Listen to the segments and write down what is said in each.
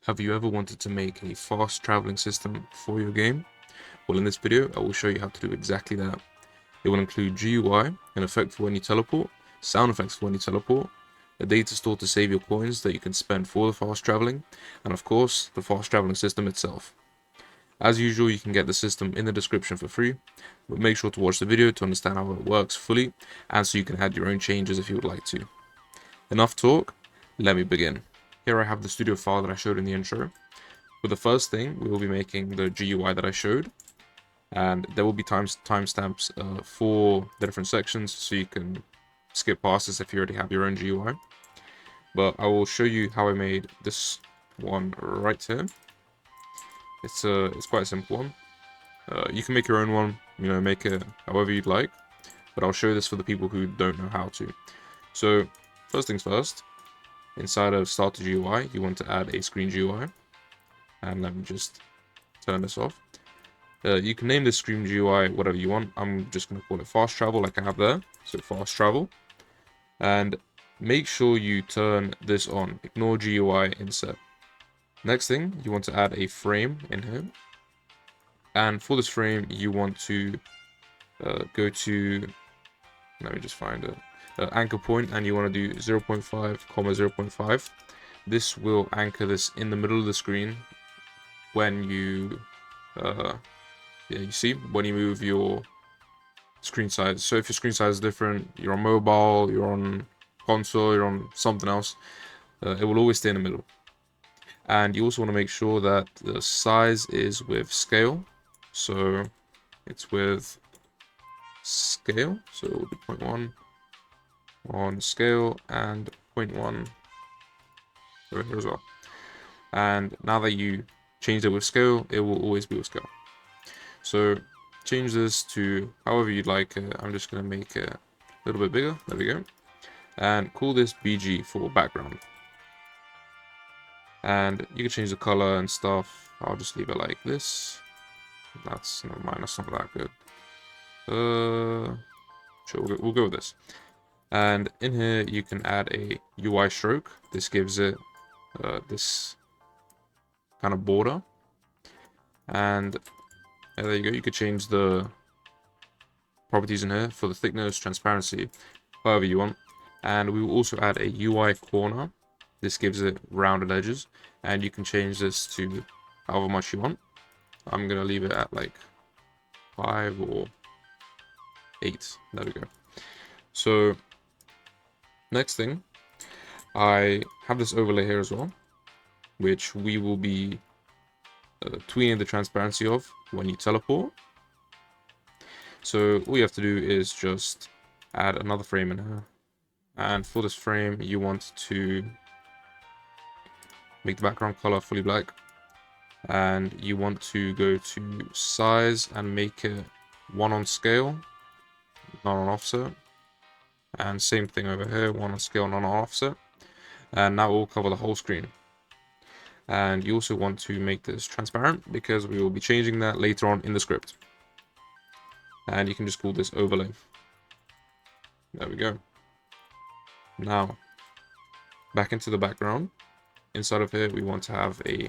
Have you ever wanted to make a fast traveling system for your game? Well, in this video, I will show you how to do exactly that. It will include GUI, an effect for when you teleport, sound effects for when you teleport, a data store to save your coins that you can spend for the fast traveling, and of course, the fast traveling system itself. As usual, you can get the system in the description for free, but make sure to watch the video to understand how it works fully, and so you can add your own changes if you would like to. Enough talk, let me begin. Here I have the studio file that I showed in the intro. For the first thing, we will be making the GUI that I showed, and there will be timestamps for the different sections, so you can skip past this if you already have your own GUI. But I will show you how I made this one right here. It's quite a simple one. You can make your own one, make it however you'd like, but I'll show this for the people who don't know how to. So first things first, inside of Starter GUI, you want to add a Screen GUI. And let me just turn this off. You can name this Screen GUI whatever you want. I'm just going to call it Fast Travel like I have there. So Fast Travel. And make sure you turn this on. Ignore GUI Insert. Next thing, you want to add a frame in here. And for this frame, you want to go to, let me just find it, anchor point, and you want to do 0.5, 0.5. This will anchor this in the middle of the screen when you you see when you move your screen size. So if your screen size is different, you're on mobile, you're on console, you're on something else, it will always stay in the middle. And you also want to make sure that the size is with scale, so it's with scale, so it will be 0.1 on scale and 0.1 over here as well. And now that you changed it with scale, it will always be with scale. So change this to however you'd like it. I'm just going to make it a little bit bigger. There we go. And call this BG for background. And you can change the color and stuff. I'll just leave it like this. That's, never mind, that's not that good. Sure, we'll go with this. And in here, you can add a UI stroke. This gives it this kind of border. And there you go. You could change the properties in here for the thickness, transparency, however you want. And we will also add a UI corner. This gives it rounded edges, and you can change this to however much you want. I'm gonna leave it at like 5 or 8. There we go. So next thing, I have this overlay here as well, which we will be tweaking the transparency of when you teleport. So all you have to do is just add another frame in here, and for this frame you want to make the background color fully black, and you want to go to size and make it 1 on scale, not on offset, and same thing over here, 1 on scale, not on offset, and that will cover the whole screen. And you also want to make this transparent because we will be changing that later on in the script. And you can just call this overlay. There we go. Now, back into the background. Inside of here, we want to have a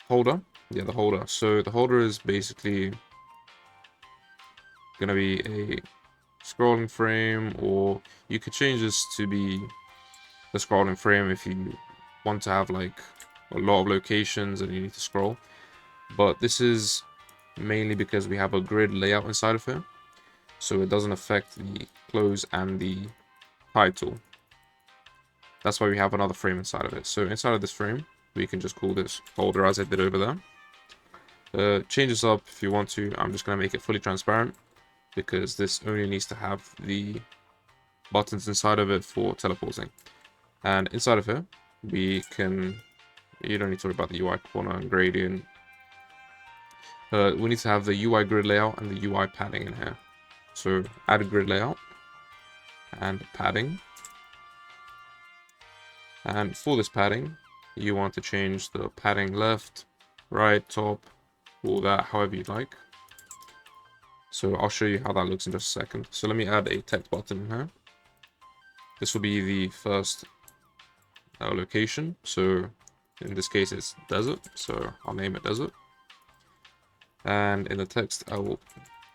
holder. Yeah, the holder. So the holder is basically going to be a scrolling frame, or you could change this to be the scrolling frame if you want to have like a lot of locations and you need to scroll. But this is mainly because we have a grid layout inside of here, so it doesn't affect the close and the title. That's why we have another frame inside of it. So inside of this frame, we can just call this folder as I did over there. Change this up if you want to. I'm just going to make it fully transparent because this only needs to have the buttons inside of it for teleporting. And inside of here, we can, you don't need to worry about the UI corner and gradient. We need to have the UI grid layout and the UI padding in here. So add a grid layout and padding. And for this padding, you want to change the padding left, right, top, all that, however you'd like. So I'll show you how that looks in just a second. So let me add a text button in here. This will be the first location. So in this case, it's desert. So I'll name it desert. And in the text, I will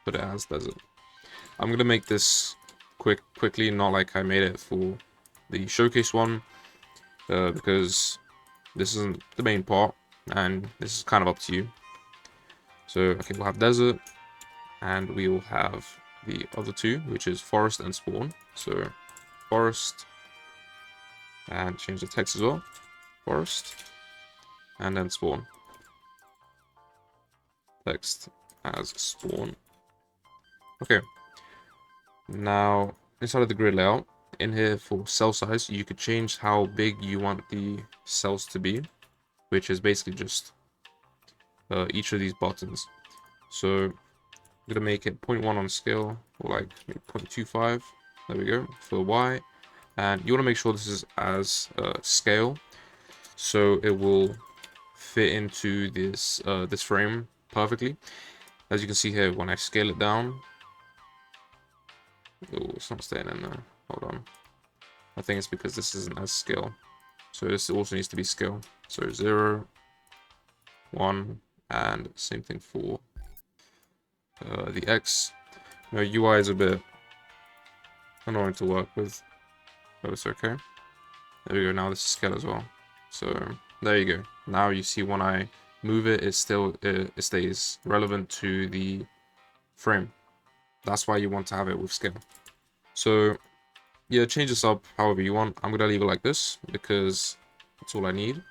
put it as desert. I'm going to make this quickly, not like I made it for the showcase one, because this isn't the main part, and this is kind of up to you. So, okay, we'll have desert, and we will have the other two, which is forest and spawn. So, forest, and change the text as well. Forest, and then spawn. Text as spawn. Okay. Now, inside of the grid layout, in here for cell size, you could change how big you want the cells to be, which is basically just each of these buttons. So I'm gonna make it 0.1 on scale, or like maybe 0.25. There we go for Y, and you want to make sure this is as scale, so it will fit into this this frame perfectly. As you can see here, when I scale it down, oh, it's not staying in there. Hold on. I think it's because this isn't as scale. So this also needs to be scale. So 0, 1, and same thing for the X. Now UI is a bit annoying to work with, but it's okay. There we go. Now this is scale as well. So there you go. Now you see when I move it, it stays relevant to the frame. That's why you want to have it with scale. So yeah, change this up however you want. I'm gonna leave it like this because that's all I need.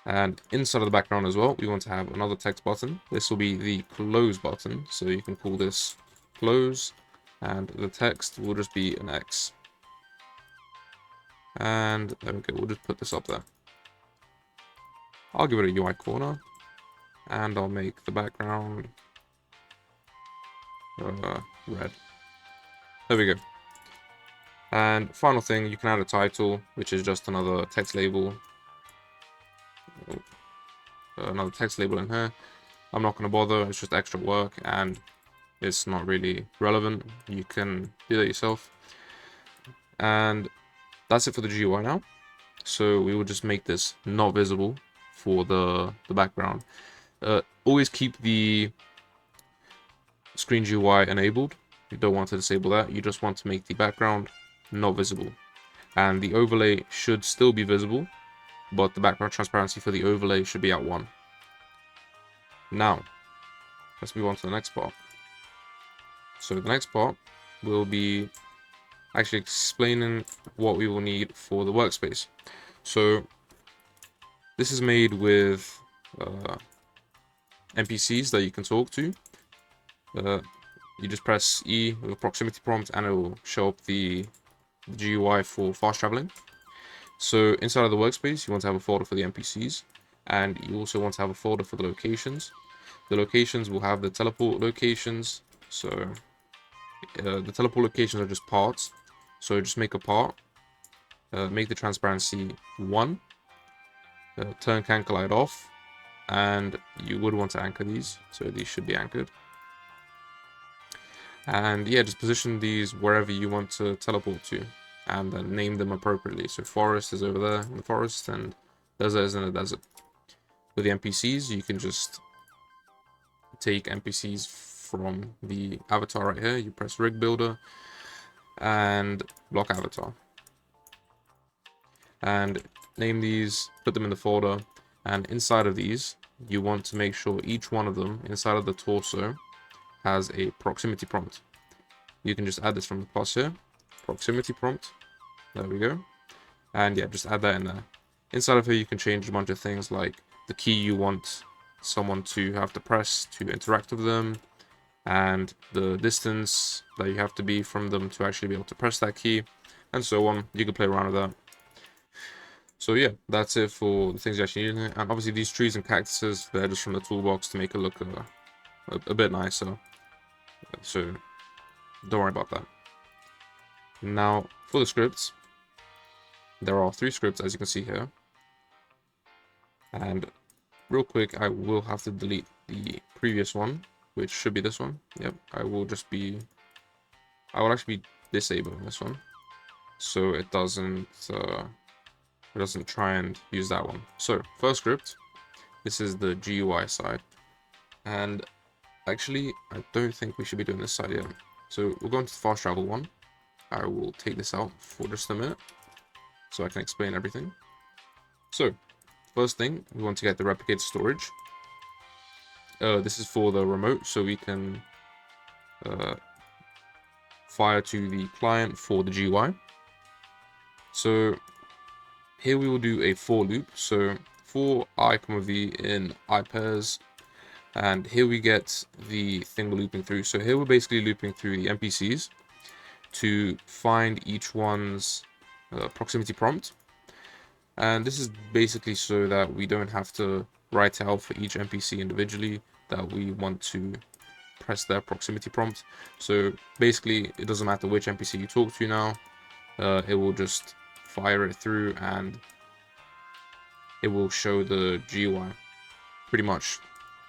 And inside of the background as well, we want to have another text button. This will be the close button, so you can call this close, and the text will just be an X. And there we go, we'll just put this up there. I'll give it a UI corner, and I'll make the background red. There we go. And final thing, you can add a title, which is just another text label. Another text label in here. I'm not going to bother, it's just extra work and it's not really relevant. You can do that yourself. And that's it for the GUI now. So we will just make this not visible for the background. Always keep the screen GUI enabled. You don't want to disable that. You just want to make the background not visible. And the overlay should still be visible, but the background transparency for the overlay should be at 1. Now, let's move on to the next part. So the next part will be actually explaining what we will need for the workspace. So this is made with NPCs that you can talk to. You just press E with a proximity prompt and it will show up the GUI for fast traveling. So inside of the workspace, you want to have a folder for the NPCs, and you also want to have a folder for the locations. The locations will have the teleport locations. So the teleport locations are just parts. So just make a part, make the transparency 1, turn can collide off, and you would want to anchor these. So these should be anchored. And yeah, just position these wherever you want to teleport to, and then name them appropriately. So forest is over there in the forest, and desert is in the desert. With the NPCs, you can just take NPCs from the avatar right here. You press rig builder and block avatar. And name these, put them in the folder, and inside of these, you want to make sure each one of them inside of the torso has a proximity prompt. You can just add this from the plus here, proximity prompt. There we go. And yeah, just add that in there. Inside of here, you can change a bunch of things like the key you want someone to have to press to interact with them, and the distance that you have to be from them to actually be able to press that key, and so on. You can play around with that. So yeah, that's it for the things you actually need in here. And obviously these trees and cactuses, they're just from the toolbox to make it look a bit nicer. So don't worry about that. Now for the scripts, there are 3 scripts as you can see here. And real quick, I will have to delete the previous one, which should be this one. Yep, I will actually be disabling this one, so it doesn't it doesn't try and use that one. So first script, this is the GUI side, and actually I don't think we should be doing this side yet. So we'll go into the fast travel one. I will take this out for just a minute so I can explain everything. So first thing, we want to get the replicated storage. This is for the remote, so we can fire to the client for the GUI. So here we will do a for loop. So for I, v in I pairs, and here we get the thing we're looping through. So here we're basically looping through the NPCs to find each one's proximity prompt. And this is basically so that we don't have to write out for each NPC individually that we want to press their proximity prompt. So basically, it doesn't matter which NPC you talk to now, it will just fire it through and it will show the GUI pretty much,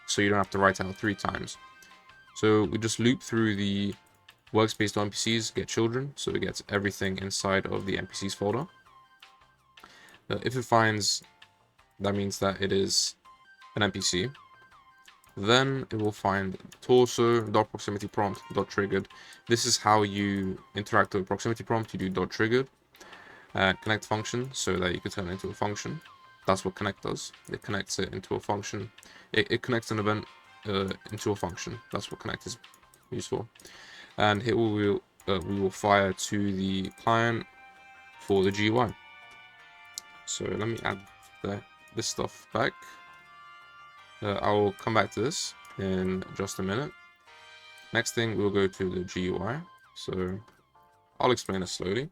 so you don't have to write out 3 times. So we just loop through the workspace to NPCs, get children, so it gets everything inside of the NPCs folder. If it finds, that means that it is an NPC. Then it will find torso dot proximity prompt dot triggered. This is how you interact with proximity prompt. You do dot triggered, connect function, so that you can turn it into a function. That's what connect does. It connects it into a function. It connects an event into a function. That's what connect is used for. And here we will fire to the client for the GUI. So let me add this stuff back. I will come back to this in just a minute. Next thing, we'll go to the GUI. So I'll explain it slowly.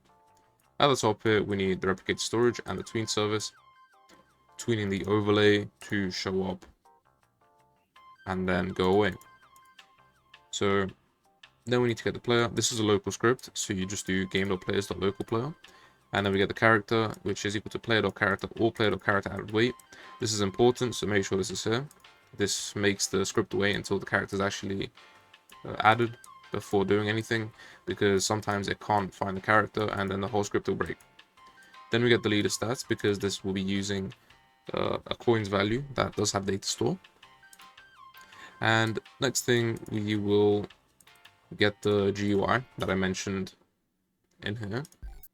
At the top here, we need the replicated storage and the tween service. Tweening the overlay to show up and then go away. So then we need to get the player. This is a local script, so you just do game.players.localPlayer. And then we get the character, which is equal to player.character or player.character added wait. This is important, so make sure this is here. This makes the script wait until the character is actually added before doing anything, because sometimes it can't find the character and then the whole script will break. Then we get the leader stats, because this will be using a coins value that does have Datastore. And next thing, we will get the GUI that I mentioned in here.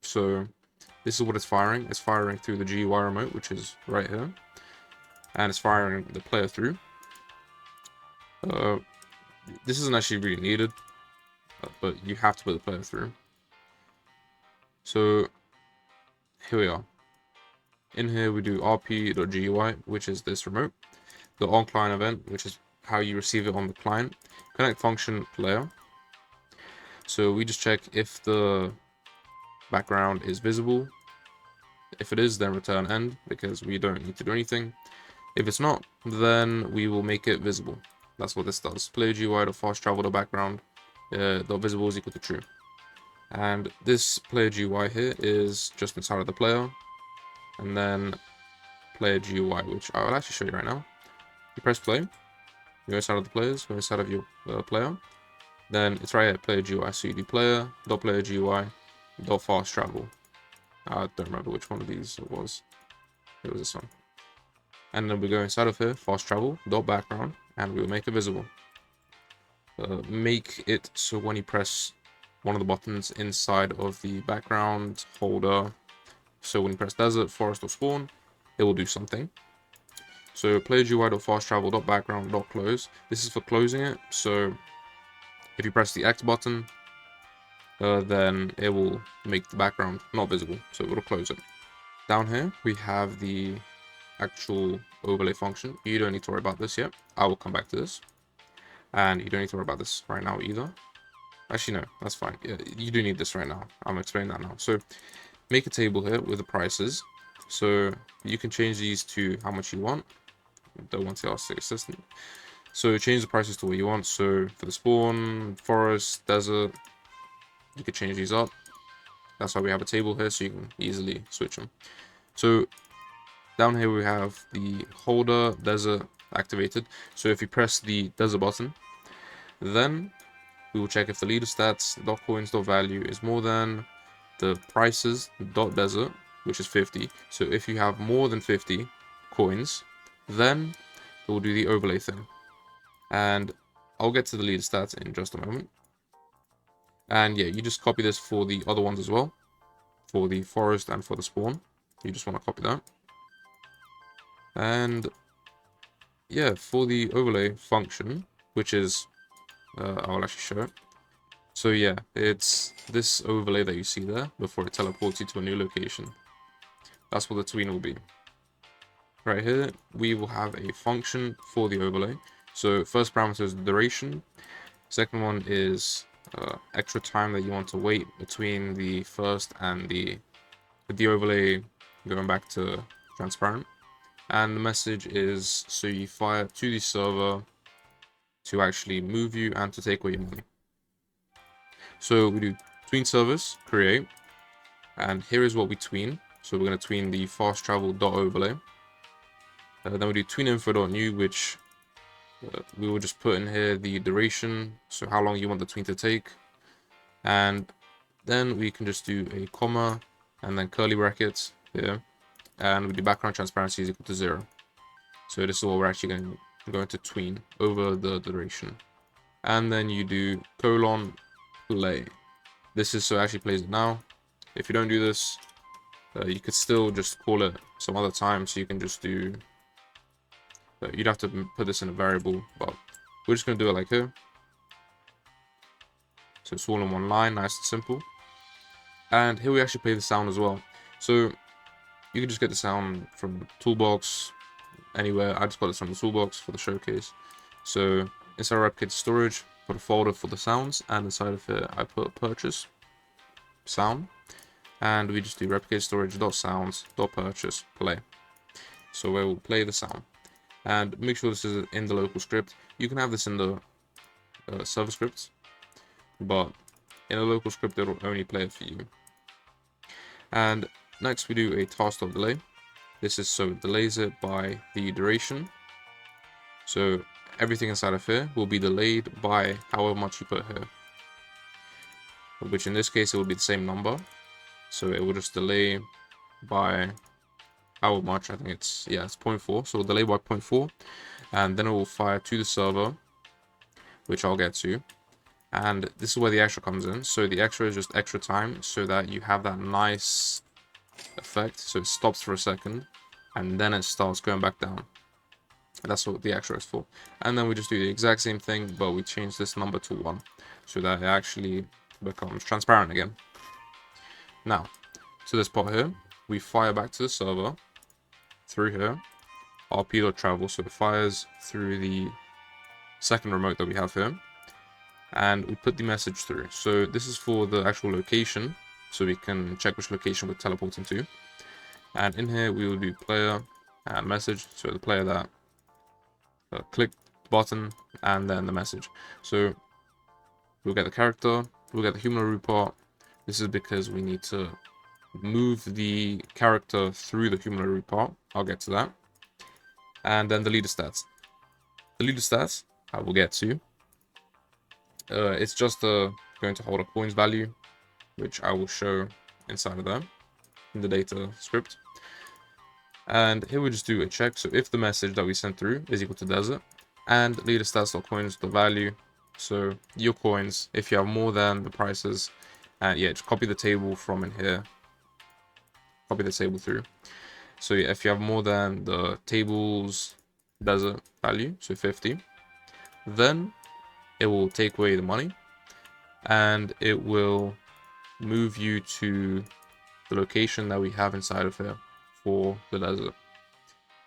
So this is what it's firing. It's firing through the GUI remote, which is right here. And it's firing the player through. This isn't actually really needed, but you have to put the player through. So here we are. In here we do rp.gui, which is this remote. The on-client event, which is how you receive it on the client. Connect function player. So we just check if the background is visible. If it is, then return end, because we don't need to do anything. If it's not, then we will make it visible. That's what this does. Player GUI fast travel background dot visible is equal to true. And this player GUI here is just inside of the player, and then player GUI, which I will actually show you right now. You press play, you go inside of the players, go inside of your player, then it's right here, player GUI. So you do player dot player GUI dot fast travel. I don't remember which one of these it was. It was this one. And then we go inside of here, fast travel dot background, and we'll make it visible. Make it so when you press one of the buttons inside of the background holder, so when you press desert, forest, or spawn, it will do something. So player GUI dot fast travel dot background dot close. This is for closing it. So if you press the X button, then it will make the background not visible, so it will close it. Down here we have the actual overlay function. You don't need to worry about this yet. I will come back to this, and you don't need to worry about this right now either. Actually, no, that's fine. Yeah, you do need this right now. I'm explaining that now. So make a table here with the prices. So you can change these to how much you want. Don't want to ask the assistant. So change the prices to what you want. So for the spawn, forest, desert, you could change these up. That's why we have a table here, so you can easily switch them. So down here we have the holder desert activated. So if you press the desert button, then we will check if the leader stats .coins.value is more than the prices .desert, which is 50. So if you have more than 50 coins, then it will do the overlay thing. And I'll get to the leader stats in just a moment. And yeah, you just copy this for the other ones as well, for the forest and for the spawn. You just want to copy that. And yeah, for the overlay function, which is, I'll actually show it. So yeah, it's this overlay that you see there before it teleports you to a new location. That's what the tween will be. Right here, we will have a function for the overlay. So first parameter is the duration. Second one is extra time that you want to wait between the first and the overlay going back to transparent. And the message is so you fire to the server to actually move you and to take away your money. So we do tween service, create, and here is what we tween. So we're going to tween the fast travel .overlay. Then we do tween info.new, which we will just put in here the duration, so how long you want the tween to take. And then we can just do a comma and then curly brackets here. And we do background transparency is equal to 0. So this is what we're actually going to tween over the duration. And then you do colon play. This is so it actually plays it now. If you don't do this, you could still just call it some other time. So you can just do, you'd have to put this in a variable, but we're just going to do it like here. So it's all in one line, nice and simple. And here we actually play the sound as well. So you can just get the sound from toolbox, anywhere. I just got this from the toolbox for the showcase. So inside replicated storage, put a folder for the sounds, and inside of it I put purchase sound, and we just do replicated storage .sounds .purchase play. So we will play the sound, and make sure this is in the local script. You can have this in the server scripts, but in a local script it will only play it for you. And next we do a task.delay. This is so it delays it by the duration. So everything inside of here will be delayed by however much you put here, which in this case it will be the same number. So it will just delay by however much. I think it's 0.4. So it'll delay by 0.4, and then it will fire to the server, which I'll get to. And this is where the extra comes in. So the extra is just extra time, so that you have that nice effect. So it stops for a second, and then it starts going back down. And that's what the extra is for. And then we just do the exact same thing, but we change this number to 1, so that it actually becomes transparent again. Now, to this part here, we fire back to the server through here, rp.travel, so it fires through the second remote that we have here, and we put the message through. So this is for the actual location, so we can check which location we're teleporting to. And in here we will do player and message, so the player that click the button and then the message. So we'll get the character, we'll get the human root part. This is because we need to move the character through the human root part. I'll get to that. And then the leader stats. The leader stats I will get to. It's just going to hold a coins value, which I will show inside of that in the data script. And here we just do a check. So if the message that we sent through is equal to desert, and leader stats.coins the value, so your coins, if you have more than the prices, and just copy the table from in here, copy the table through. So if you have more than the table's desert value, so 50, then it will take away the money, and it will move you to the location that we have inside of here for the desert.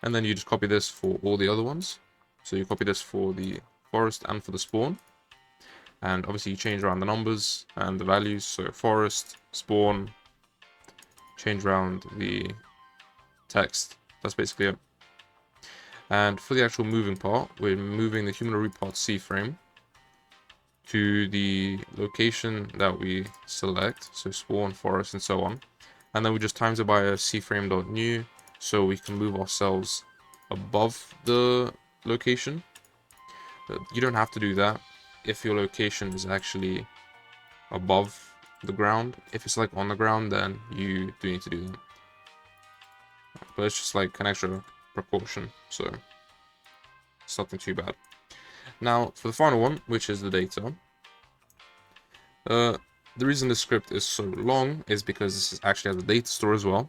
And then you just copy this for all the other ones. So you copy this for the forest and for the spawn, and obviously you change around the numbers and the values. So forest, spawn, change around the text. That's basically it. And for the actual moving part, we're moving the human root part C frame to the location that we select, so spawn, forest, and so on. And then we just times it by a cframe.new, so we can move ourselves above the location. You don't have to do that if your location is actually above the ground. If it's like on the ground, then you do need to do that. but it's just like an extra precaution, so it's nothing too bad. Now, for the final one, which is the data, the reason this script is so long is because this actually has a data store as well.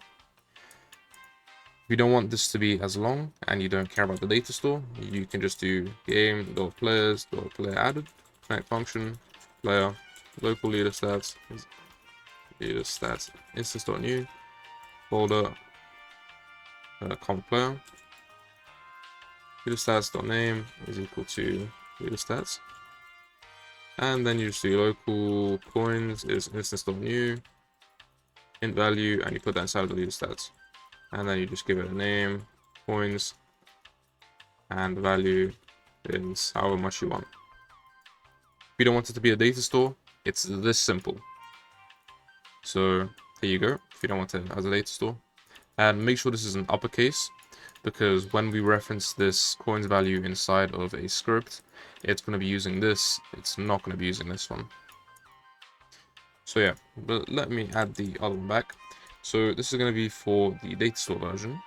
If you don't want this to be as long and you don't care about the data store, you can just do game.players.player added, connect function, player, local leader stats, instance.new, folder, comma player, leader stats.name is equal to leader stats. And then you just do local coins is instance.new, int value, and you put that inside of the leader stats. And then you just give it a name, coins, and value is however much you want. If you don't want it to be a data store, it's this simple. So here you go, if you don't want it as a data store. And make sure this is an uppercase, because when we reference this coins value inside of a script, it's going to be using this, it's not going to be using this one. So yeah, but let me add the other one back. So this is going to be for the data store version.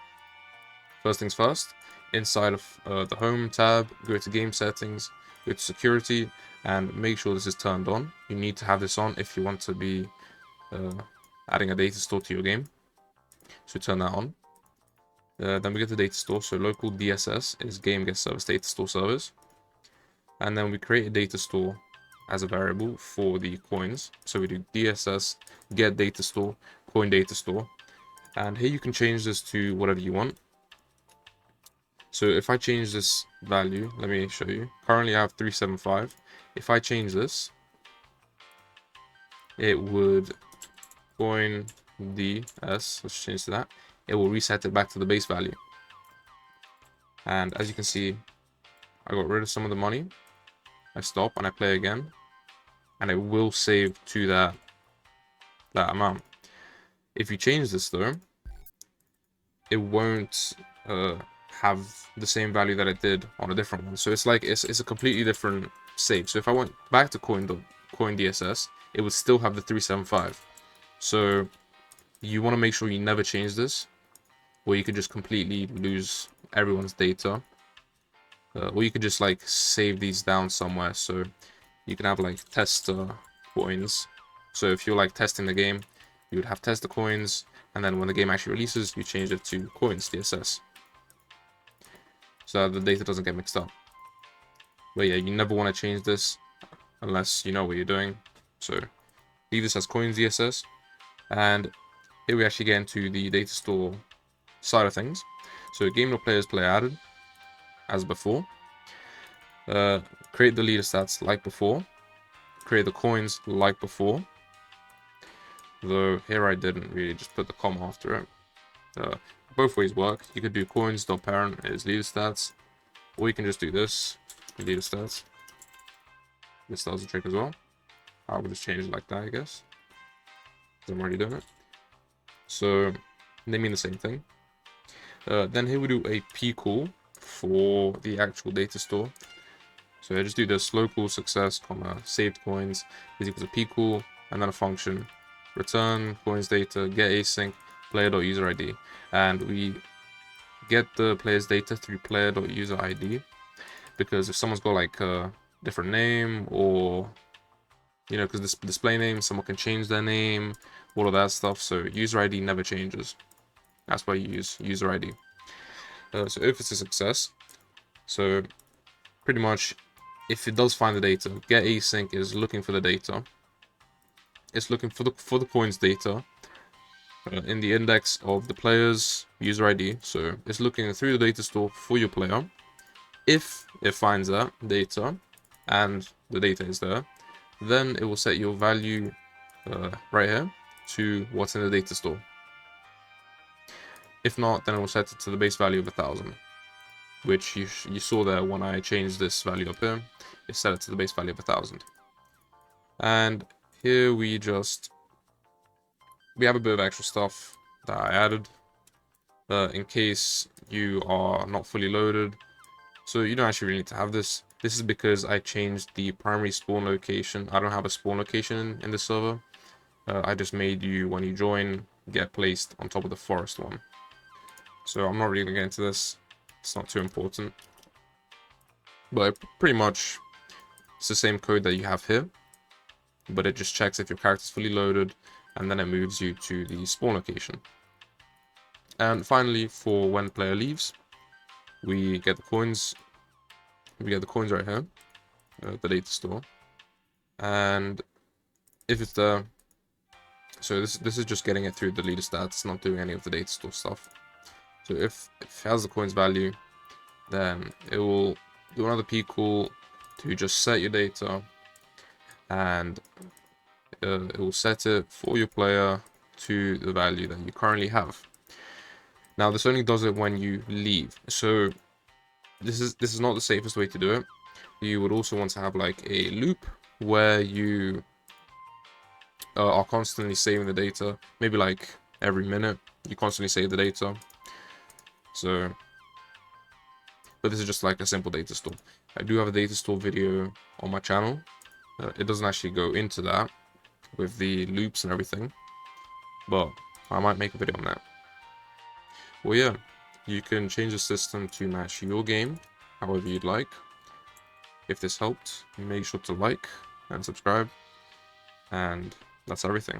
First things first, inside of the home tab, go to game settings, go to security, and make sure this is turned on. You need to have this on if you want to be adding a data store to your game. So turn that on. Then we get the data store, so local DSS is game get service data store service. And then we create a data store as a variable for the coins. So we do DSS get data store, coin data store. And here you can change this to whatever you want. So if I change this value, let me show you. Currently I have 375. If I change this, it would coin DS, let's change to that. It will reset it back to the base value. And as you can see, I got rid of some of the money. I stop and I play again, and it will save to that amount. If you change this though, it won't have the same value that it did on a different one. So it's like it's a completely different save. So if I went back to coin DSS, it would still have the 375. So you want to make sure you never change this, or you could just completely lose everyone's data. Or you could just like save these down somewhere, so you can have like tester coins. So if you're like testing the game, you would have tester coins, and then when the game actually releases, you change it to coins DSS, so that the data doesn't get mixed up. But yeah, you never want to change this unless you know what you're doing. So leave this as coins DSS, and here we actually get into the data store side of things. So game.players player added as before. Create the leader stats like before. Create the coins like before. Though here I didn't really, just put the comma after it. Both ways work. You could do coins.parent is leader stats, or you can just do this, leader stats. This does a trick as well. I would just change it like that, I guess, because I'm already doing it. So they mean the same thing. Then here we do a pcall for the actual data store. So I just do this local success, comma saved coins is equal to pcall, and then a function return coins data get async player.user ID, and we get the player's data through player.user ID, because if someone's got like a different name, or you know, because this display name, someone can change their name, all of that stuff. So user ID never changes. That's why you use user ID. So if it's a success, so pretty much if it does find the data, get async is looking for the data. It's looking for the coins data in the index of the player's user ID. So it's looking through the data store for your player. If it finds that data and the data is there, then it will set your value right here to what's in the data store. If not, then it will set it to the base value of 1000, which you saw there when I changed this value up here. It set it to the base value of 1000. And here we have a bit of extra stuff that I added in case you are not fully loaded. So you don't actually really need to have this. This is because I changed the primary spawn location. I don't have a spawn location in the server. I just made you, when you join, get placed on top of the forest one. So I'm not really gonna get into this. It's not too important. But pretty much it's the same code that you have here, but it just checks if your character is fully loaded, and then it moves you to the spawn location. And finally, for when player leaves, we get the coins. We get the coins right here, the data store. And if it's the so this is just getting it through the leader stats, not doing any of the data store stuff. So if it has the coins value, then it will do another p call to just set your data, and it will set it for your player to the value that you currently have. Now this only does it when you leave, so this is not the safest way to do it. You would also want to have like a loop where you are constantly saving the data, maybe like every minute you constantly save the data. So, but this is just like a simple data store. I do have a data store video on my channel. It doesn't actually go into that with the loops and everything, but I might make a video on that. Well, yeah, you can change the system to match your game however you'd like. If this helped, make sure to like and subscribe, and that's everything.